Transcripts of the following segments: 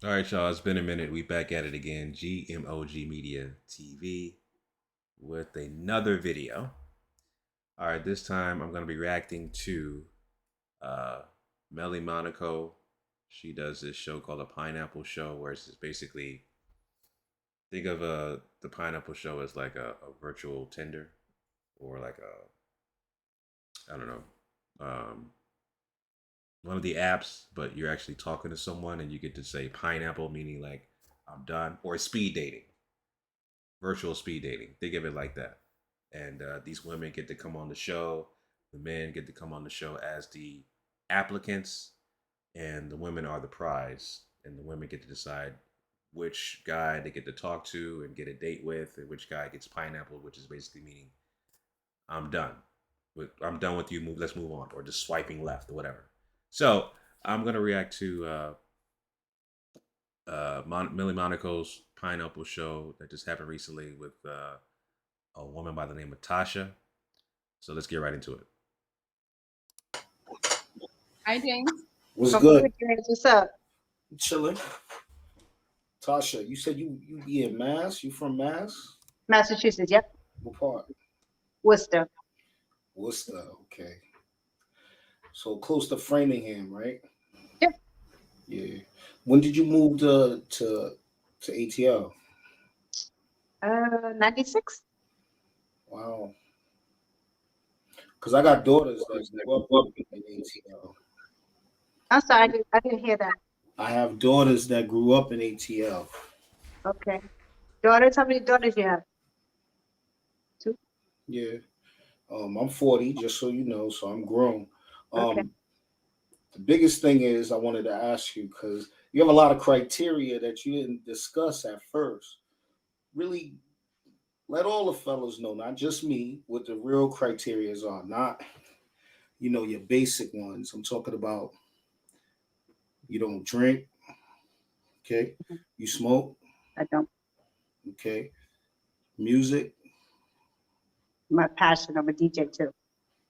All right, y'all. It's been a minute. We back at it again. GMOG Media TV with another video. All right, this time I'm going to be reacting to uh, Melly Monaco. She does this show called The Pineapple Show, where it's just basically think of the Pineapple Show as like a virtual Tinder or like I don't know, one of the apps, but you're actually talking to someone and you get to say pineapple, meaning like I'm done, or speed dating, virtual speed dating. Think of it like that. And these women get to come on the show. The men get to come on the show as the applicants, and the women are the prize. And the women get to decide which guy they get to talk to and get a date with, and which guy gets pineapple, which is basically meaning I'm done. I'm done with you. Let's move on, or just swiping left, or whatever. So I'm gonna react to Millie Monaco's Pineapple Show that just happened recently with a woman by the name of Tasha. So let's get right into it. Hi, James. What's good? What's up? Chilling. Tasha, you said you be in Mass? You from Mass? Massachusetts, yep. What part? Worcester. Worcester, okay. So close to Framingham, right? Yeah. Yeah. When did you move to ATL? 96. Wow. Because I got daughters that grew up in ATL. I'm sorry, I didn't hear that. I have daughters that grew up in ATL. Okay. Daughters, how many daughters you have? 2? Yeah. I'm 40, just so you know, so I'm grown. Okay. The biggest thing is I wanted to ask you, because you have a lot of criteria that you didn't discuss at first. Really let all the fellows know, not just me, what the real criteria are, not, your basic ones. I'm talking about you don't drink, okay? You smoke? I don't. Okay. Music? My passion, I'm a DJ too.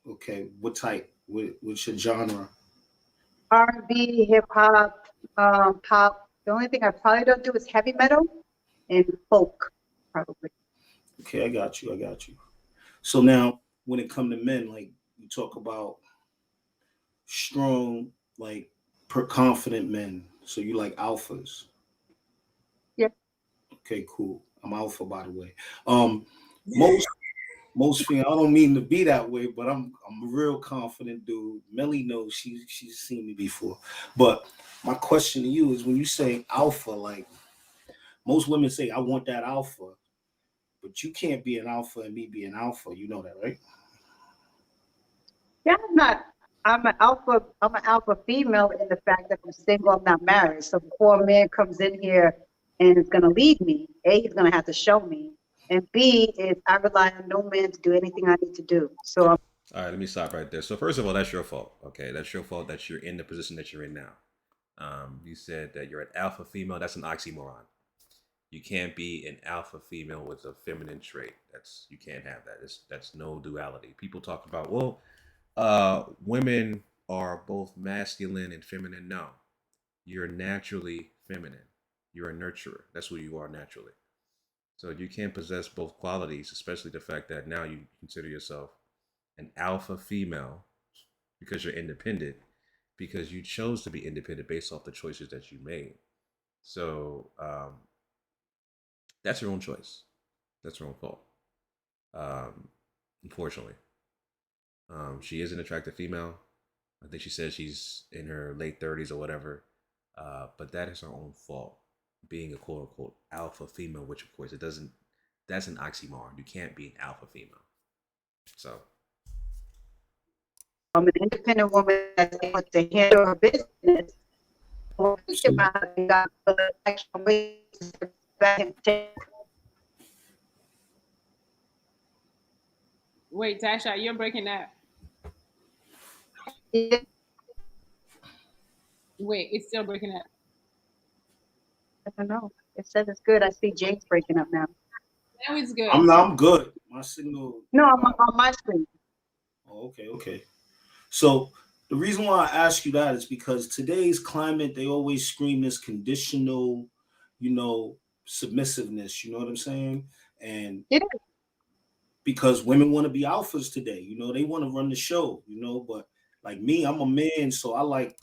Okay. What type? What's your genre? R&B, hip hop, pop. The only thing I probably don't do is heavy metal and folk, probably. Okay, I got you. So now, when it comes to men, like you talk about strong, like confident men. So you like alphas? Yeah. Okay, cool. I'm alpha, by the way. Most female, I don't mean to be that way, but I'm a real confident dude. Melly knows she's seen me before. But my question to you is, when you say alpha, like most women say, I want that alpha, but you can't be an alpha and me be an alpha. You know that, right? Yeah, I'm an alpha female in the fact that I'm single, I'm not married. So before a man comes in here and is gonna lead me, A, he's gonna have to show me. And B is I rely on no man to do anything I need to do. So All right, let me stop right there. So first of all, that's your fault. Okay, that's your fault that you're in the position that you're in now. You said that you're an alpha female. That's an oxymoron. You can't be an alpha female with a feminine trait. You can't have that. That's no duality. People talk about, well, women are both masculine and feminine. No, you're naturally feminine. You're a nurturer. That's who you are naturally. So you can't possess both qualities, especially the fact that now you consider yourself an alpha female because you're independent, because you chose to be independent based off the choices that you made. So that's your own choice. That's your own fault. Unfortunately, she is an attractive female. I think she says she's in her late 30s or whatever. But that is her own fault. Being a quote unquote alpha female, which of course it doesn't. That's an oxymoron. You can't be an alpha female. So I'm an independent woman that's able to handle her business. Wait, Tasha, you're breaking up. Wait, it's still breaking up. I don't know. It says it's good. I see James breaking up now. Now it's good. I'm good. My signal. No, I'm on my screen. Oh, okay. So The reason why I ask you that is because today's climate, they always scream this conditional, you know, submissiveness. You know what I'm saying? And Yeah. because women want to be alphas today, you know, they want to run the show, you know. But like me, I'm a man, so I like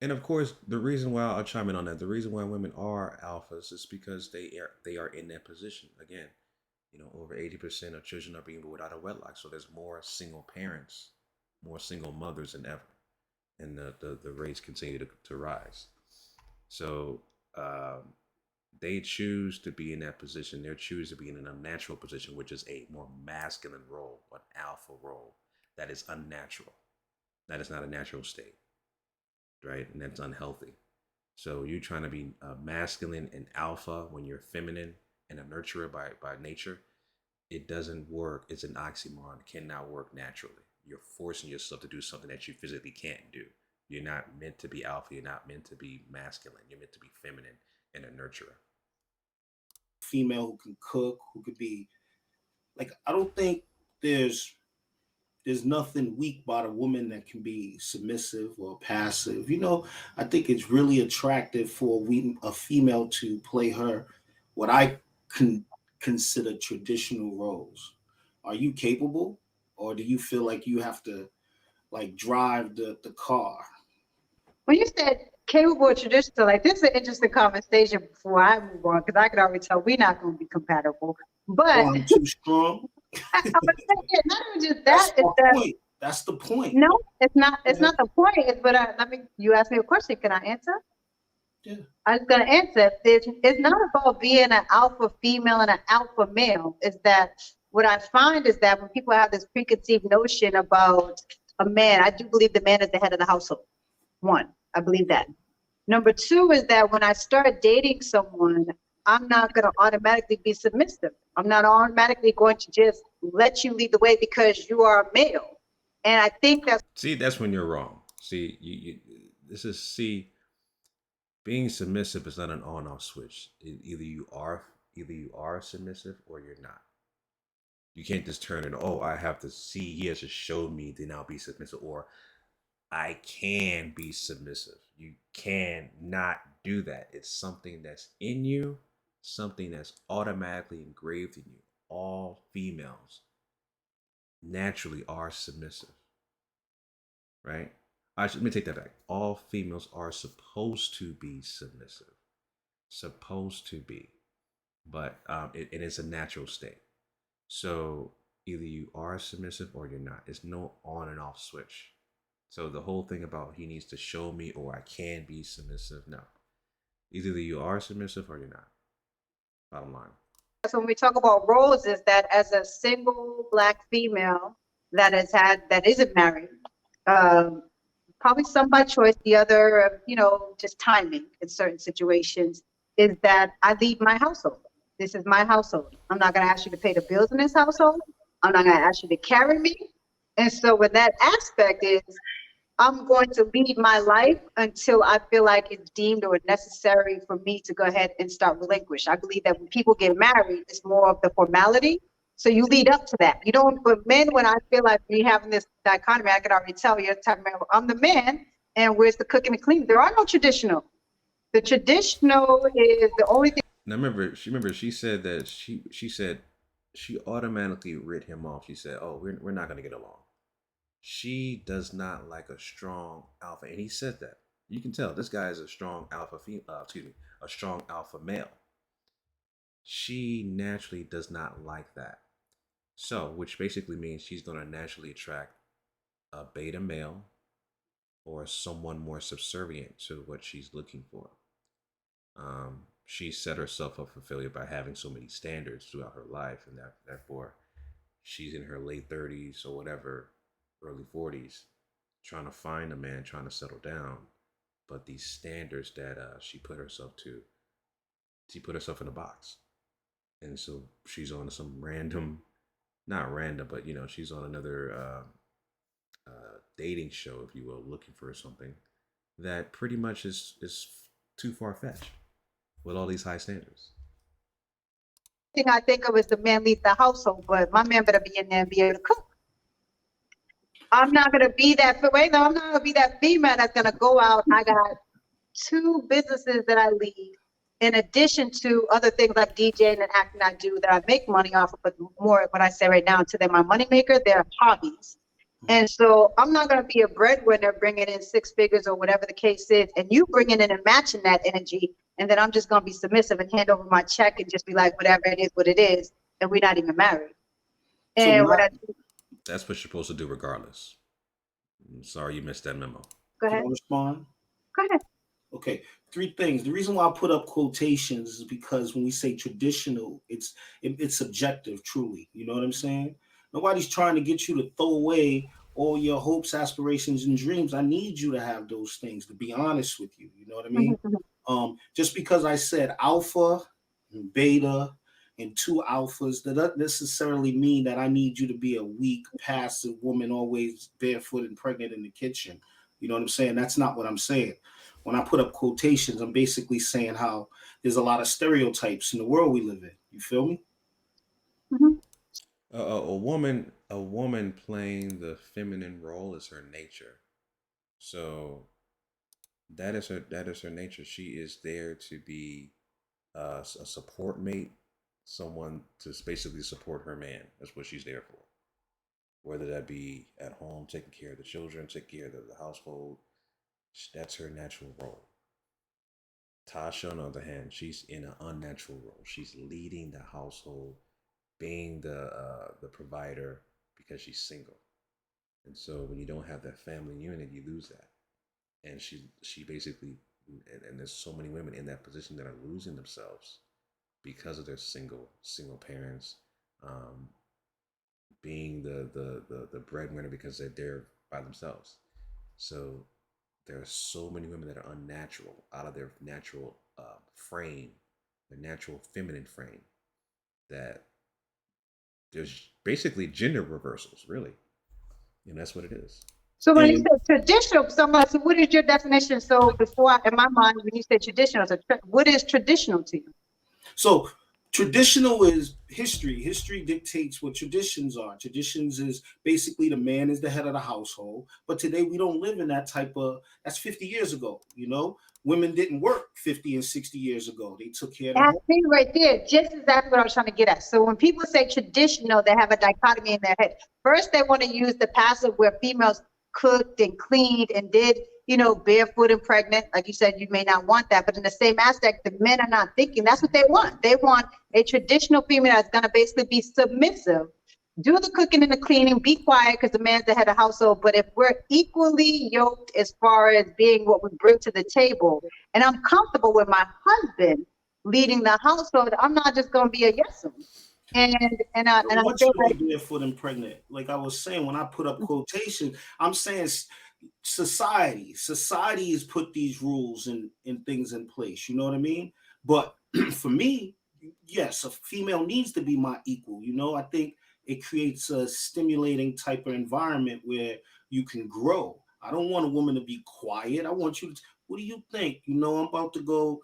And of course, the reason why I'll chime in on that, the reason why women are alphas is because they are in that position. Again, over 80% of children are being born without a wedlock. So there's more single parents, more single mothers than ever, and the rates continue to rise. So they choose to be in that position. They choose to be in an unnatural position, which is a more masculine role, an alpha role that is unnatural. That is not a natural state, right? And that's unhealthy. So you're trying to be masculine and alpha when you're feminine and a nurturer by nature. It doesn't work. It's an oxymoron. It cannot work naturally. You're forcing yourself to do something that you physically can't do. You're not meant to be alpha. You're not meant to be masculine. You're meant to be feminine and a nurturer. female who can cook, who could be like. I don't think there's nothing weak about a woman that can be submissive or passive. You know, I think it's really attractive for a female to play her what I can consider traditional roles. Are you capable, or do you feel like you have to like drive the car? When you said capable or traditional, like this is an interesting conversation before I move on, because I could already tell we're not going to be compatible. Oh, But I'm too strong. I'm gonna say, yeah, not even just That's that, is my that point. That's the point. no, it's not. It's Yeah. not the point. It's but let me. You asked me a question. Can I answer? Yeah. I was gonna answer. It's not about being an alpha female and an alpha male. Is that what I find is that when people have this preconceived notion about a man, I do believe the man is the head of the household. One, I believe that. Number two is that when I start dating someone, I'm not going to automatically be submissive. I'm not automatically going to just let you lead the way because you are a male. And I think that's See, that's when you're wrong. See, being submissive is not an on-off switch. Either you are submissive or you're not. You can't just turn it. Oh, I have to see. He has to show me. Then I'll be submissive, or I can be submissive. You can not do that. It's something that's in you, something that's automatically engraved in you. All females naturally are submissive, right? Let me take that back. All females are supposed to be submissive, supposed to be, but it is a natural state. So either you are submissive or you're not. It's no on and off switch. So the whole thing about he needs to show me or I can be submissive, no. Either you are submissive or you're not. Bottom line. when we talk about roles, is that as a single Black female that isn't married, um, probably some by choice, the other, just timing in certain situations, is that I lead my household. This is my household. I'm not going to ask you to pay the bills in this household. I'm not going to ask you to carry me. And so, with that aspect, is I'm going to lead my life until I feel like it's deemed or necessary for me to go ahead and start relinquish. I believe that when people get married, it's more of the formality. So you lead up to that. You don't, but men, when I feel like we having this dichotomy, I can already tell you're the type of man, I'm the man, and where's the cooking and cleaning? There are no traditional. The traditional is the only thing. Now she said that she said she automatically writ him off. She said, "Oh, we're not going to get along." She does not like a strong alpha, and he said that. You can tell this guy is a strong alpha a strong alpha male. She naturally does not like that. So, which basically means she's going to naturally attract a beta male or someone more subservient to what she's looking for. She set herself up for failure by having so many standards throughout her life, and therefore she's in her late 30s or whatever, early 40s, trying to find a man, trying to settle down. But these standards that she put herself in a box. And so she's on some random, not random, but she's on another dating show, if you will, looking for something that pretty much is too far fetched with all these high standards. Thing I think of is the man leads the household, but my man better be in there and be able to cook. I'm not gonna be that. Wait, no, I'm not gonna be that female that's gonna go out. I got 2 businesses that I lead, in addition to other things like DJing and acting I do that I make money off of. But more, what I say right now, to them, my moneymaker, they're hobbies. And so I'm not going to be a breadwinner bringing in 6 figures or whatever the case is, and you bringing in and matching that energy, and then I'm just going to be submissive and hand over my check and just be like, whatever it is, what it is, and we're not even married. And So what I That's what you're supposed to do regardless. I'm sorry you missed that memo. go can ahead, I respond? go ahead. Okay, 3 things. The reason why I put up quotations is because when we say traditional, it's subjective, truly. You know what I'm saying? Nobody's trying to get you to throw away all your hopes, aspirations, and dreams. I need you to have those things, to be honest with you. You know what I mean? Just because I said alpha and beta and 2 alphas, that doesn't necessarily mean that I need you to be a weak, passive woman, always barefoot and pregnant in the kitchen. You know what I'm saying? That's not what I'm saying. When I put up quotations, I'm basically saying how there's a lot of stereotypes in the world we live in. You feel me? Mhm. A woman playing the feminine role is her nature. So that is her nature. She is there to be a support mate, someone to basically support her man. That's what she's there for. Whether that be at home, taking care of the children, taking care of the household, that's her natural role. Tasha, on the other hand, she's in an unnatural role. She's leading the household, being the provider because she's single. And so when you don't have that family unit, you lose that. And she basically, and there's so many women in that position that are losing themselves because of their single parents, um, being the breadwinner because they're there by themselves. So there are so many women that are unnatural, out of their natural frame, their natural feminine frame, that there's basically gender reversals, really. And that's what it is. So when you And say traditional, so what is your definition? So in my mind, when you say traditional, so what is traditional to you? so traditional is history. History dictates what traditions are. Traditions is basically the man is the head of the household. But today we don't live in that type of, that's 50 years ago, you know? Women didn't work 50 and 60 years ago. They took care of the That home. thing right there, just exactly what I was trying to get at. So when people say traditional, they have a dichotomy in their head. First, they want to use the passive where females cooked and cleaned and did, barefoot and pregnant. Like you said, you may not want that, but in the same aspect, the men are not thinking that's what they want. They want a traditional female that's going to basically be submissive, do the cooking and the cleaning, be quiet because the man's the head of household. But if we're equally yoked as far as being what we bring to the table, and I'm comfortable with my husband leading the household, I'm not just going to be a yes man. I And don't I want feel you to like, be barefoot and pregnant. Like I was saying, when I put up quotations, I'm saying society has put these rules and things in place. You know what I mean? But for me, yes, a female needs to be my equal. You know, I think it creates a stimulating type of environment where you can grow. I don't want a woman to be quiet. I want you to, what do you think? You know, I'm about to go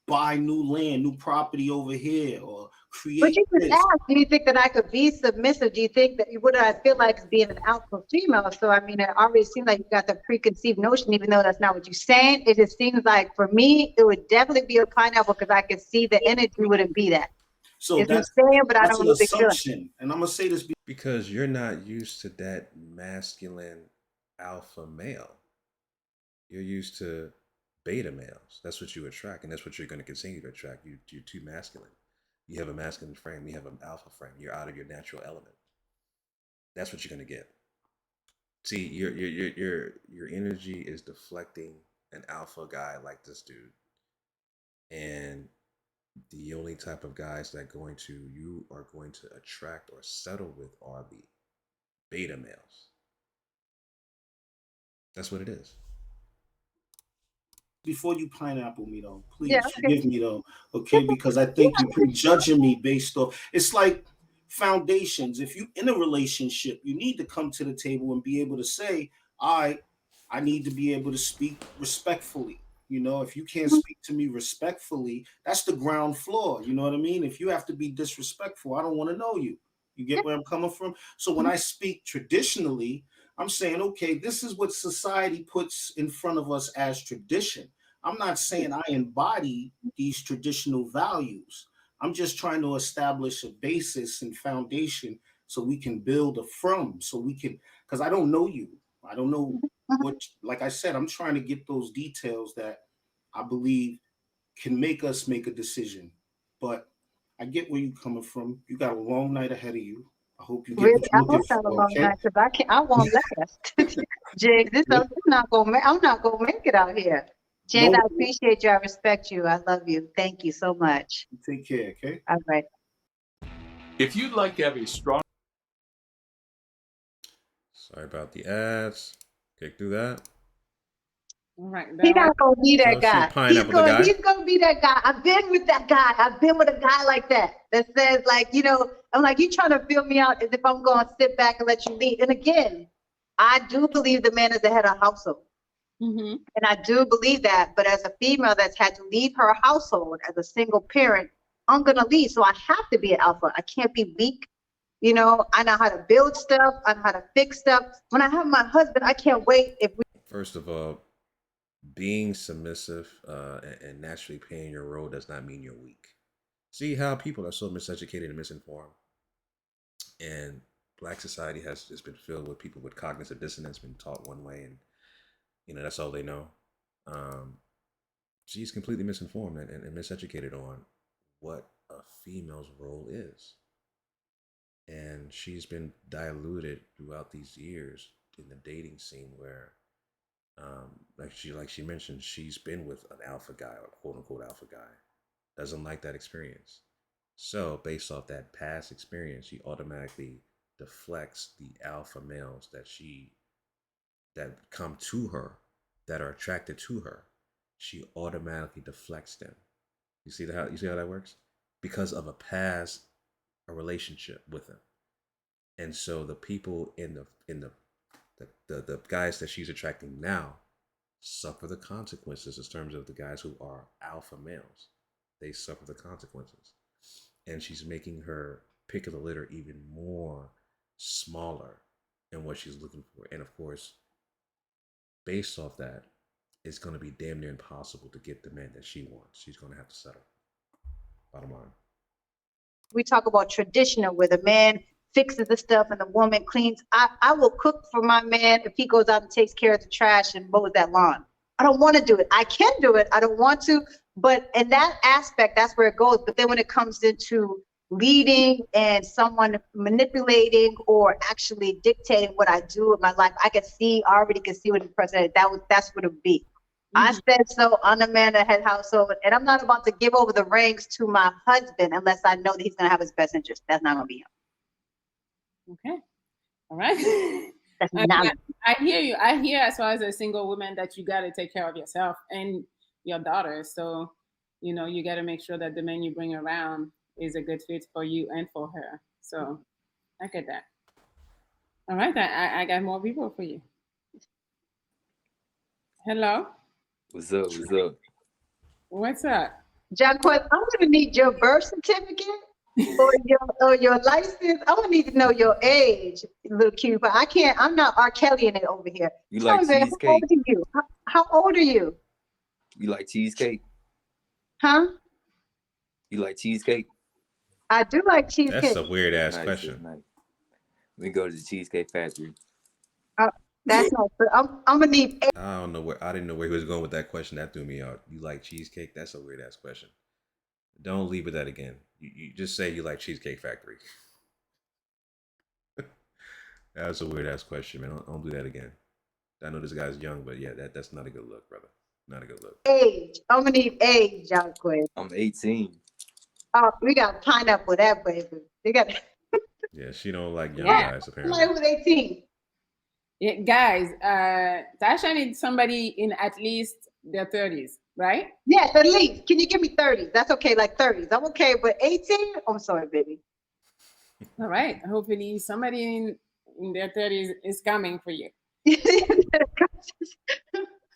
buy new land, new property over here, or but create you could this. ask, do you think that I could be submissive? Do you think that what do I feel like is being an alpha female? So, I mean, it already seems like you got the preconceived notion, even though that's not what you're saying. It just seems like for me, it would definitely be a pineapple because I could see the energy wouldn't be that. So It's insane, but I that's don't an know the big deal. assumption. And I'm gonna say this Because you're not used to that masculine alpha male. You're used to beta males. That's what you attract, and that's what you're going to continue to attract. You're too masculine. You have a masculine frame. You have an alpha frame. You're out of your natural element. That's what you're going to get. See, your energy is deflecting an alpha guy like this dude, and the only type of guys that you are going to attract or settle with are the beta males. That's what it is. before you pineapple me though. Yeah, Please okay. forgive me though, okay? Because I think you're prejudging me based off. It's like foundations. If you in a relationship, you need to come to the table and be able to say, I need to be able to speak respectfully. You know, if you can't speak to me respectfully, that's the ground floor. You know what I mean? If you have to be disrespectful, I don't want to know you. You get where I'm coming from? So when I speak traditionally, I'm saying, okay, this is what society puts in front of us as tradition. I'm not saying I embody these traditional values. I'm just trying to establish a basis and foundation so we can build a from, so we can, because I don't know you. I don't know what, like I said, I'm trying to get those details that I believe can make us make a decision. But I get where you're coming from. You got a long night ahead of you. I hope you get Really, what I you're looking hope I have a for, long okay? night because I won't last. James, I'm not gonna, I'm not gonna make it out here. James, No, I appreciate you. I respect you. I love you. Thank you so much. take care, okay? All right. If you'd like to have a strong... Sorry about the ads. Click through that. All right. He's That was not gonna be that So she guy. pineapple the guy. He's gonna be that guy. I've been with that guy. I've been with a guy like that says like, I'm like, you trying to fill me out as if I'm gonna sit back and let you lead. And again, I do believe the man is the head of household. mm-hmm. And I do believe that, but as a female that's had to leave her household as a single parent, I'm gonna lead. So I have to be an alpha. I can't be weak. I know how to build stuff. I know how to fix stuff. When I have my husband, I can't wait if we. First of all, being submissive and naturally playing your role does not mean you're weak. See how people are so miseducated and misinformed, and Black society has just been filled with people with cognitive dissonance, been taught one way, and that's all they know. She's completely misinformed and miseducated on what a female's role is, and she's been diluted throughout these years in the dating scene where like she mentioned, she's been with an alpha guy or quote unquote alpha guy, doesn't like that experience. So based off that past experience, she automatically deflects the alpha males that come to her, that are attracted to her. She automatically deflects them. You see how that works? Because of a relationship with them. And so the people in the guys that she's attracting now suffer the consequences in terms of the guys who are alpha males. They suffer the consequences. And she's making her pick of the litter even more smaller in what she's looking for. And of course, based off that, it's going to be damn near impossible to get the man that she wants. She's going to have to settle. Bottom line. We talk about traditional where the man fixes the stuff and the woman cleans. I will cook for my man if he goes out and takes care of the trash and mows that lawn. I don't want to do it. I can do it. I don't want to. But in that aspect, that's where it goes. But then when it comes into leading and someone manipulating or actually dictating what I do in my life, I already can see what the person, that's what it would be. I said so on the man that had household, and I'm not about to give over the reins to my husband unless I know that he's going to have his best interest. That's not going to be him. Okay. All right. That's not. I hear you. I hear as far as a single woman that you got to take care of yourself and your daughter. So, you got to make sure that the man you bring around is a good fit for you and for her. So I get that. All right. I got more people for you. Hello. What's up? What's up? What's up? Jacqueline, I'm going to need your birth certificate or your license. I would need to know your age, little cute. But I'm not R. Kelly in it over here. You like cheesecake? How old are you? How old are you? You like cheesecake? Huh? You like cheesecake? I do like cheesecake. That's a weird ass Nice, question. nice. We go to the Cheesecake Factory. That's not. I'm gonna need. I didn't know where he was going with that question. That threw me out. You like cheesecake? That's a weird ass question. Don't leave with that again. You just say you like Cheesecake Factory. That's a weird ass question, man. Don't do that again. I know this guy's young, but yeah, that's not a good look, brother. Not a good look. Age. I'm gonna need age, Jacqueline. I'm 18. Oh, we got pineapple that baby. They got. Yeah, she don't like young guys apparently. Somebody who's 18. Yeah, guys, Tasha needs somebody in at least their 30s, right? Yes, at least. Can you give me 30s? That's okay, like 30s. I'm okay, but 18? I'm sorry, baby. All right. Hopefully somebody in their 30s is coming for you.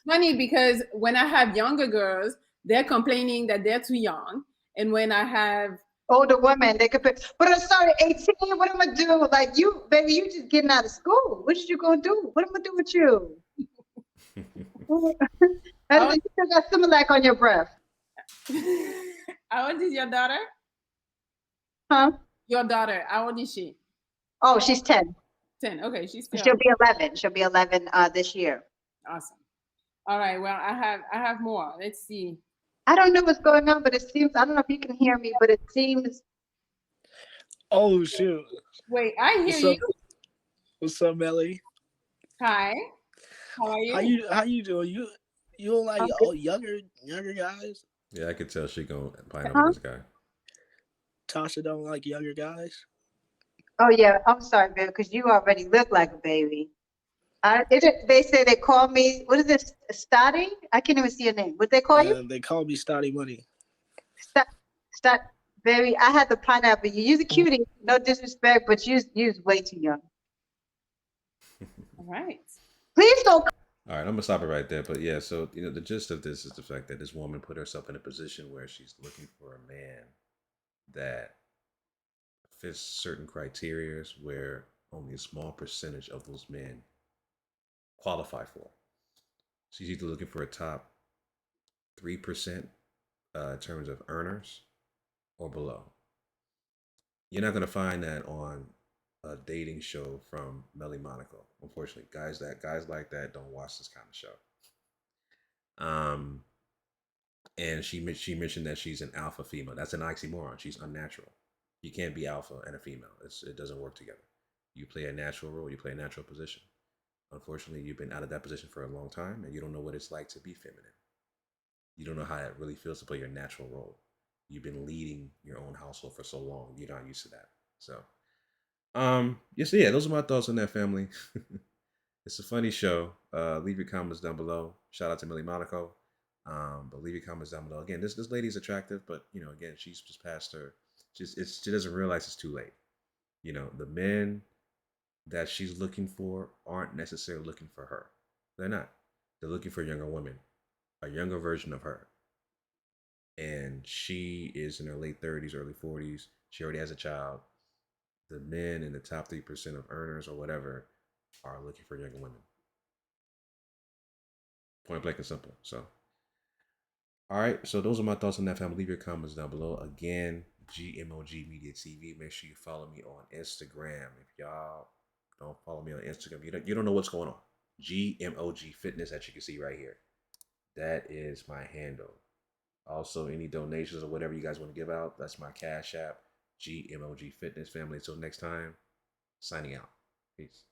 Funny because when I have younger girls, they're complaining that they're too young. And when I have older women, they could pick, but I started 18, what am I do? Like you, baby, you just getting out of school. What you gonna do? What am I do with you? And you still got Similac on your breath. How old is your daughter? Huh? Your daughter, how old is she? Oh, she's 10. 10. Okay, she's still She'll be 11. She'll be 11 this year. awesome. All right. Well, I have more. Let's see. I don't know what's going on, but it seems, I don't know if you can hear me, but it seems. Oh shoot! Wait, I hear you. What's up, Melly? Hi. How are you? How you doing? You don't like younger guys? Yeah, I could tell she gonna pine over this guy. Tasha don't like younger guys. Oh yeah, I'm sorry, babe, because you already look like a baby. They say they call me. What is this? Stotty? I can't even see your name. What they call you? They call me Stotty Money. Stot, baby. I had the pineapple. You're a cutie. No disrespect, but you's way too young. All right. Please don't. All right, I'm gonna stop it right there. But yeah, so the gist of this is the fact that this woman put herself in a position where she's looking for a man that fits certain criteria where only a small percentage of those men qualify for. She's either looking for a top 3% in terms of earners or below. You're not going to find that on a dating show from Melly Monaco. Unfortunately, guys like that don't watch this kind of show. And she mentioned that she's an alpha female. That's an oxymoron. She's unnatural. You can't be alpha and a female. It doesn't work together. You play a natural role. You play a natural position. Unfortunately, you've been out of that position for a long time, and you don't know what it's like to be feminine. You don't know how it really feels to play your natural role. You've been leading your own household for so long. You're not used to that. So, yes, yeah, those are my thoughts on that, family. It's a funny show. Leave your comments down below. Shout out to Millie Monaco. But leave your comments down below. Again, this lady's attractive, but again, she's just past her. She doesn't realize it's too late. The men that she's looking for aren't necessarily looking for her. They're not. They're looking for younger women, a younger version of her. And she is in her late 30s, early 40s. She already has a child. The men in the top 3% of earners or whatever are looking for younger women. Point blank and simple. So, all right. So those are my thoughts on that, family. Leave your comments down below. Again, GMOGMediaTV. Make sure you follow me on Instagram. If y'all don't follow me on Instagram, you don't know what's going on. GMOGFitness, that you can see right here. That is my handle. Also, any donations or whatever you guys want to give out, that's my Cash App, GMOGFitness, family. Until next time, signing out. Peace.